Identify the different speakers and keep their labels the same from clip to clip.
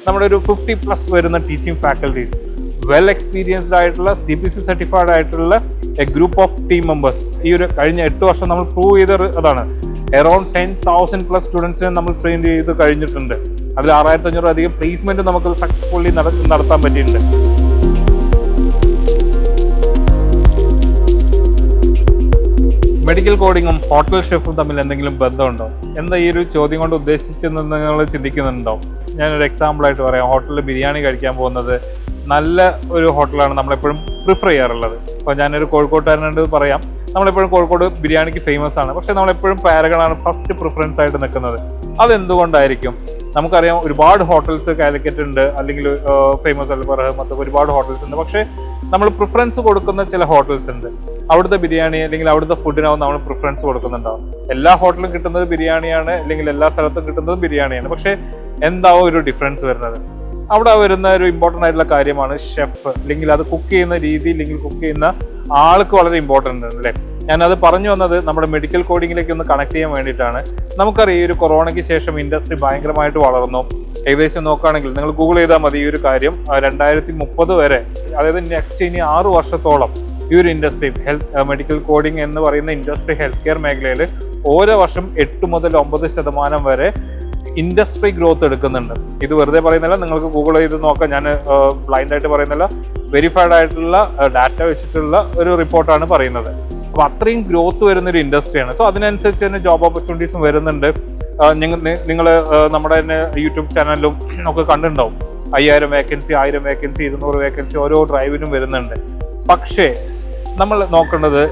Speaker 1: നമ്മുടെ ഒരു 50+ വരുന്ന ടീച്ചിങ് ഫാക്കൽറ്റീസ്, വെൽ എക്സ്പീരിയൻസ്ഡ് ആയിട്ടുള്ള CPC സർട്ടിഫൈഡ് ആയിട്ടുള്ള A group of team members. ഈ ഒരു കഴിഞ്ഞ 8 വർഷം നമ്മൾ പ്രൂവ് ചെയ്ത അതാണ്. അറൌണ്ട് 10,000+ സ്റ്റുഡൻസിനെ നമ്മൾ ട്രെയിൻ ചെയ്ത് കഴിഞ്ഞിട്ടുണ്ട്. അതിൽ 6500 പ്ലേസ്മെന്റ് നമുക്ക് സക്സസ്ഫുള്ളി നടത്താൻ പറ്റിയിട്ടുണ്ട്. മെഡിക്കൽ കോഡിങ്ങും ഹോട്ടൽ ഷെഫും തമ്മിൽ എന്തെങ്കിലും ബന്ധമുണ്ടോ? എന്താ ഈ ഒരു ചോദ്യം കൊണ്ട് ഉദ്ദേശിച്ചെന്ന് നിങ്ങൾ ചിന്തിക്കുന്നുണ്ടോ? ഞാനൊരു എക്സാമ്പിളായിട്ട് പറയാം. ഹോട്ടലിൽ ബിരിയാണി കഴിക്കാൻ പോകുന്നത് നല്ല ഒരു ഹോട്ടലാണ് നമ്മളെപ്പോഴും പ്രിഫർ ചെയ്യാറുള്ളത്. അപ്പോൾ ഞാനൊരു കോഴിക്കോട്ടുകാരനോട് പറയാം, നമ്മളെപ്പോഴും കോഴിക്കോട് ബിരിയാണിക്ക് ഫേമസ് ആണ്, പക്ഷേ നമ്മളെപ്പോഴും പാരഗണാണ് ഫസ്റ്റ് പ്രിഫറൻസ് ആയിട്ട് നിൽക്കുന്നത്. അതെന്തുകൊണ്ടായിരിക്കും? നമുക്കറിയാം ഒരുപാട് ഹോട്ടൽസ് കാലിക്കറ്റ് ഉണ്ട്, അല്ലെങ്കിൽ ഫേമസ് അല്ല പറഹമത്ത്, ഒരുപാട് ഹോട്ടൽസ് ഉണ്ട്. പക്ഷേ നമ്മൾ പ്രിഫറൻസ് കൊടുക്കുന്ന ചില ഹോട്ടൽസ് ഉണ്ട്. അവിടുത്തെ ബിരിയാണി അല്ലെങ്കിൽ അവിടുത്തെ ഫുഡിനാവും നമ്മൾ പ്രിഫറൻസ് കൊടുക്കുന്നുണ്ടാവും. എല്ലാ ഹോട്ടലും കിട്ടുന്നത് ബിരിയാണിയാണ്, അല്ലെങ്കിൽ എല്ലാ സ്ഥലത്തും കിട്ടുന്നത് ബിരിയാണിയാണ്. പക്ഷേ എന്താവും ഒരു ഡിഫറൻസ് വരുന്നത്? അവിടെ വരുന്ന ഒരു ഇമ്പോർട്ടൻ്റ് ആയിട്ടുള്ള കാര്യമാണ് ഷെഫ്, അല്ലെങ്കിൽ അത് കുക്ക് ചെയ്യുന്ന രീതി, അല്ലെങ്കിൽ കുക്ക് ചെയ്യുന്ന ആൾക്ക് വളരെ ഇമ്പോർട്ടൻ്റ് ആണ് അല്ലേ. ഞാനത് പറഞ്ഞു വന്നത് നമ്മുടെ മെഡിക്കൽ കോഡിങ്ങിലേക്ക് ഒന്ന് കണക്ട് ചെയ്യാൻ വേണ്ടിയിട്ടാണ്. നമുക്കറിയാം ഈ ഒരു കൊറോണയ്ക്ക് ശേഷം ഇൻഡസ്ട്രി ഭയങ്കരമായിട്ട് വളർന്നു. ഏകദേശം നോക്കുകയാണെങ്കിൽ നിങ്ങൾ ഗൂഗിൾ ചെയ്താൽ മതി ഈ ഒരു കാര്യം. 2030 വരെ, അതായത് നെക്സ്റ്റ് ഇനി 6 വർഷത്തോളം ഈ ഒരു ഇൻഡസ്ട്രി മെഡിക്കൽ കോഡിംഗ് എന്ന് പറയുന്ന ഇൻഡസ്ട്രി ഹെൽത്ത് കെയർ മേഖലയിൽ ഓരോ വർഷം 8 മുതൽ 9% വരെ ഇൻഡസ്ട്രി ഗ്രോത്ത് എടുക്കുന്നുണ്ട്. ഇത് വെറുതെ പറയുന്നില്ല, നിങ്ങൾക്ക് ഗൂഗിൾ ചെയ്ത് നോക്കാം. ഞാൻ ബ്ലൈൻഡായിട്ട് പറയുന്നില്ല, വെരിഫൈഡ് ആയിട്ടുള്ള ഡാറ്റ വെച്ചിട്ടുള്ള ഒരു റിപ്പോർട്ടാണ് പറയുന്നത്. അപ്പോൾ അത്രയും ഗ്രോത്ത് വരുന്നൊരു ഇൻഡസ്ട്രിയാണ്. സോ അതിനനുസരിച്ച് തന്നെ ജോബ് ഓപ്പർച്യൂണിറ്റീസും വരുന്നുണ്ട്. നിങ്ങൾ നമ്മുടെ തന്നെ യൂട്യൂബ് ചാനലിലും ഒക്കെ കണ്ടിട്ടുണ്ടാവും. 5000 വേക്കൻസി, 1000 വേക്കൻസി, 200 വേക്കൻസി ഓരോ ഡ്രൈവിനും വരുന്നുണ്ട്. പക്ഷേ നമ്മൾ നോക്കേണ്ടത്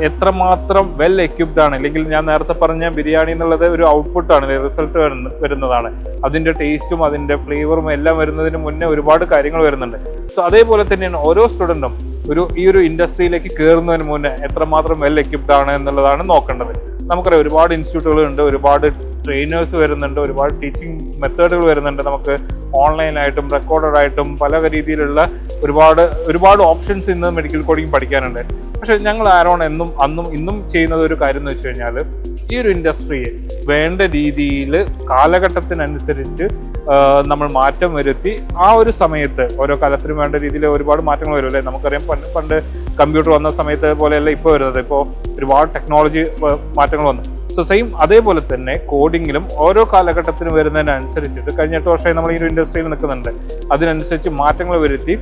Speaker 1: എത്രമാത്രം വെൽ എക്യുപ്ഡ് ആണ്. അല്ലെങ്കിൽ ഞാൻ നേരത്തെ പറഞ്ഞ ബിരിയാണി എന്നുള്ളത് ഒരു ഔട്ട്പുട്ടാണ്, റിസൾട്ട് വരുന്നതാണ്. അതിൻ്റെ ടേസ്റ്റും അതിൻ്റെ ഫ്ലേവറും എല്ലാം വരുന്നതിന് മുന്നേ ഒരുപാട് കാര്യങ്ങൾ വരുന്നുണ്ട്. സോ അതേപോലെ തന്നെയാണ് ഓരോ സ്റ്റുഡൻറ്റും ഈ ഒരു ഇൻഡസ്ട്രിയിലേക്ക് കയറുന്നതിന് മുന്നേ എത്രമാത്രം വെൽ എക്യുപ്ഡ് ആണ് എന്നുള്ളതാണ് നോക്കേണ്ടത്. നമുക്കറിയാം ഒരുപാട് ഇൻസ്റ്റിറ്റ്യൂട്ടുകളുണ്ട്, ഒരുപാട് ട്രെയിനേഴ്സ് വരുന്നുണ്ട്, ഒരുപാട് ടീച്ചിങ് മെത്തേഡുകൾ വരുന്നുണ്ട്. നമുക്ക് ഓൺലൈനായിട്ടും റെക്കോർഡഡ് ആയിട്ടും പല രീതിയിലുള്ള ഒരുപാട് ഓപ്ഷൻസ് ഇന്ന് മെഡിക്കൽ കോഡിങ് പഠിക്കാനുണ്ട്. പക്ഷേ ഞങ്ങൾ ആരോൺ അന്നും ഇന്നും ചെയ്യുന്നത് ഒരു കാര്യം എന്ന് വെച്ച് കഴിഞ്ഞാൽ ഈ ഒരു ഇൻഡസ്ട്രിയെ വേണ്ട രീതിയിൽ കാലഘട്ടത്തിനനുസരിച്ച് നമ്മൾ മാറ്റം വരുത്തി ആ ഒരു സമയത്ത് ഓരോ കാലത്തിനും വേണ്ട രീതിയിൽ ഒരുപാട് മാറ്റങ്ങൾ വരും അല്ലേ. നമുക്കറിയാം പണ്ട് കമ്പ്യൂട്ടർ വന്ന സമയത്ത് പോലെയല്ല ഇപ്പോൾ വരുന്നത്. ഇപ്പോൾ ഒരുപാട് ടെക്നോളജി മാറ്റങ്ങൾ വന്നു. സോ സെയിം അതേപോലെ തന്നെ കോഡിങ്ങിലും ഓരോ കാലഘട്ടത്തിനും വരുന്നതിനനുസരിച്ചിട്ട് കഴിഞ്ഞ 8 വർഷമായി നമ്മൾ ഈ ഒരു ഇൻഡസ്ട്രിയിൽ നിൽക്കുന്നുണ്ട്. അതിനനുസരിച്ച് മാറ്റങ്ങൾ വരുത്തി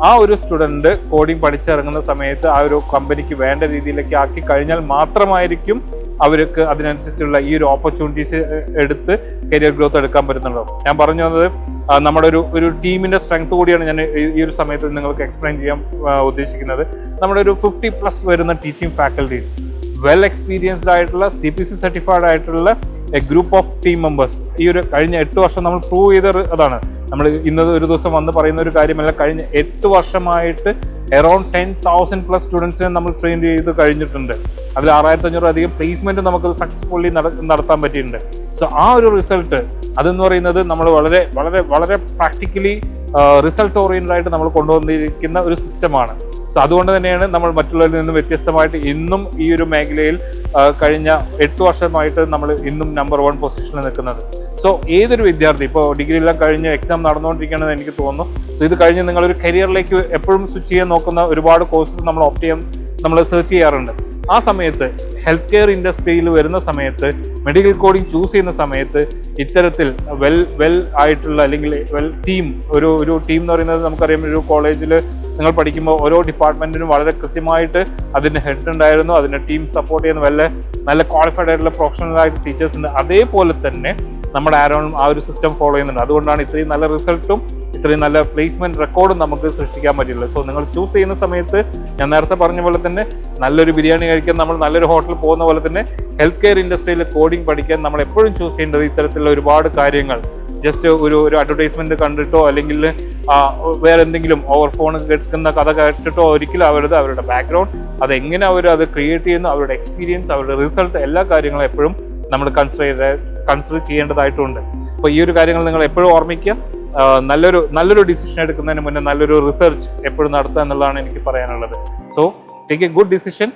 Speaker 1: ആ ഒരു സ്റ്റുഡൻറ്റ് കോഡിങ് പഠിച്ചിറങ്ങുന്ന സമയത്ത് ആ ഒരു കമ്പനിക്ക് വേണ്ട രീതിയിലേക്ക് ആക്കി കഴിഞ്ഞാൽ മാത്രമായിരിക്കും അവർക്ക് അതിനനുസരിച്ചുള്ള ഈ ഒരു ഓപ്പർച്യൂണിറ്റീസ് എടുത്ത് കരിയർ ഗ്രോത്ത് എടുക്കാൻ പറ്റുന്നുണ്ടോ. ഞാൻ പറഞ്ഞു വന്നത് നമ്മുടെ ഒരു ടീമിൻ്റെ സ്ട്രെങ്ത് കൂടിയാണ് ഞാൻ ഈ ഒരു സമയത്ത് നിങ്ങൾക്ക് എക്സ്പ്ലെയിൻ ചെയ്യാൻ ഉദ്ദേശിക്കുന്നത്. നമ്മുടെ ഒരു 50+ വരുന്ന ടീച്ചിങ് ഫാക്കൽറ്റീസ്, വെൽ എക്സ്പീരിയൻസ്ഡ് ആയിട്ടുള്ള CPC സർട്ടിഫൈഡ് ആയിട്ടുള്ള A group of team members. ഈ ഒരു കഴിഞ്ഞ 8 വർഷം നമ്മൾ പ്രൂവ് ചെയ്ത അതാണ്. നമ്മൾ ഇന്നത് ഒരു ദിവസം വന്ന് പറയുന്ന ഒരു കാര്യമല്ല. കഴിഞ്ഞ 8 വർഷമായിട്ട് അറൌണ്ട് 10,000+ സ്റ്റുഡൻസിനെ നമ്മൾ ട്രെയിൻ ചെയ്ത് കഴിഞ്ഞിട്ടുണ്ട്. അതിൽ 6500 പ്ലേസ്മെന്റ് നമുക്ക് സക്സസ്ഫുള്ളി നടത്താൻ പറ്റിയിട്ടുണ്ട്. സോ ആ ഒരു റിസൾട്ട് അതെന്ന് പറയുന്നത് നമ്മൾ വളരെ വളരെ വളരെ പ്രാക്ടിക്കലി റിസൾട്ട് ഓറിയന്റഡ് ആയിട്ട് നമ്മൾ കൊണ്ടുവന്നിരിക്കുന്ന ഒരു സിസ്റ്റമാണ്. സോ അതുകൊണ്ട് തന്നെയാണ് നമ്മൾ മറ്റുള്ളവരിൽ നിന്നും വ്യത്യസ്തമായിട്ട് ഇന്നും ഈ ഒരു മേഖലയിൽ കഴിഞ്ഞ 8 വർഷമായിട്ട് നമ്മൾ ഇന്നും നമ്പർ 1 പൊസിഷനിൽ നിൽക്കുന്നത്. സോ ഏതൊരു വിദ്യാർത്ഥി ഇപ്പോൾ ഡിഗ്രി എല്ലാം കഴിഞ്ഞ് എക്സാം നടന്നുകൊണ്ടിരിക്കുകയാണെന്ന് എനിക്ക് തോന്നുന്നു. സോ ഇത് കഴിഞ്ഞ് നിങ്ങളൊരു കരിയറിലേക്ക് എപ്പോഴും സ്വിച്ച് ചെയ്യാൻ നോക്കുന്ന ഒരുപാട് കോഴ്സസ് നമ്മൾ സെർച്ച് ചെയ്യാറുണ്ട്. ആ സമയത്ത് ഹെൽത്ത് കെയർ ഇൻഡസ്ട്രിയിൽ വരുന്ന സമയത്ത് മെഡിക്കൽ കോഡിംഗ് ചൂസ് ചെയ്യുന്ന സമയത്ത് ഇത്തരത്തിൽ വെൽ ആയിട്ടുള്ള അല്ലെങ്കിൽ ഒരു ടീം എന്ന് പറയുന്നത് നമുക്കറിയാം. ഒരു കോളേജിൽ നിങ്ങൾ പഠിക്കുമ്പോൾ ഓരോ ഡിപ്പാർട്ട്മെൻറ്റിനും വളരെ കൃത്യമായിട്ട് അതിൻ്റെ ഹെഡ് ഉണ്ടായിരുന്നു, അതിൻ്റെ ടീം സപ്പോർട്ട് ചെയ്യുന്ന നല്ല ക്വാളിഫൈഡ് ആയിട്ടുള്ള പ്രൊഫഷണൽ ആയിട്ട് ടീച്ചേഴ്സ് ഉണ്ട്. അതേപോലെ തന്നെ നമ്മുടെ ആരോണും ആ ഒരു സിസ്റ്റം ഫോളോ ചെയ്യുന്നുണ്ട്. അതുകൊണ്ടാണ് ഇത്രയും നല്ല റിസൾട്ടും ഇത്രയും നല്ല പ്ലേസ്മെന്റ് റെക്കോർഡും നമുക്ക് സൃഷ്ടിക്കാൻ പറ്റില്ല. സോ നിങ്ങൾ ചൂസ് ചെയ്യുന്ന സമയത്ത് ഞാൻ നേരത്തെ പറഞ്ഞ പോലെ തന്നെ നല്ലൊരു ബിരിയാണി കഴിക്കാൻ നമ്മൾ നല്ലൊരു ഹോട്ടലിൽ പോകുന്ന പോലെ തന്നെ ഹെൽത്ത് കെയർ ഇൻഡസ്ട്രിയിൽ കോഡിംഗ് പഠിക്കാൻ നമ്മൾ എപ്പോഴും ചൂസ് ചെയ്യേണ്ടത് ഇത്തരത്തിലുള്ള ഒരുപാട് കാര്യങ്ങൾ. ജസ്റ്റ് ഒരു അഡ്വർടൈസ്മെന്റ് കണ്ടിട്ടോ അല്ലെങ്കിൽ വേറെ എന്തെങ്കിലും ഓവർ ഫോൺ കേൾക്കുന്ന കഥ കേട്ടിട്ടോ ഒരിക്കലും അവരുടെ ബാക്ക്ഗ്രൗണ്ട് അതെങ്ങനെ അത് ക്രിയേറ്റ് ചെയ്യുന്നു, അവരുടെ എക്സ്പീരിയൻസ്, അവരുടെ റിസൾട്ട്, എല്ലാ കാര്യങ്ങളും എപ്പോഴും നമ്മൾ കൺസിഡർ ചെയ്യേണ്ടതായിട്ടുണ്ട്. അപ്പോൾ ഈ ഒരു കാര്യങ്ങൾ നിങ്ങൾ എപ്പോഴും ഓർമ്മിക്കുക. നല്ലൊരു ഡിസിഷൻ എടുക്കുന്നതിന് മുന്നേ നല്ലൊരു റിസർച്ച് എപ്പോഴും നടത്തുക എന്നുള്ളതാണ് എനിക്ക് പറയാനുള്ളത്. So take A good decision.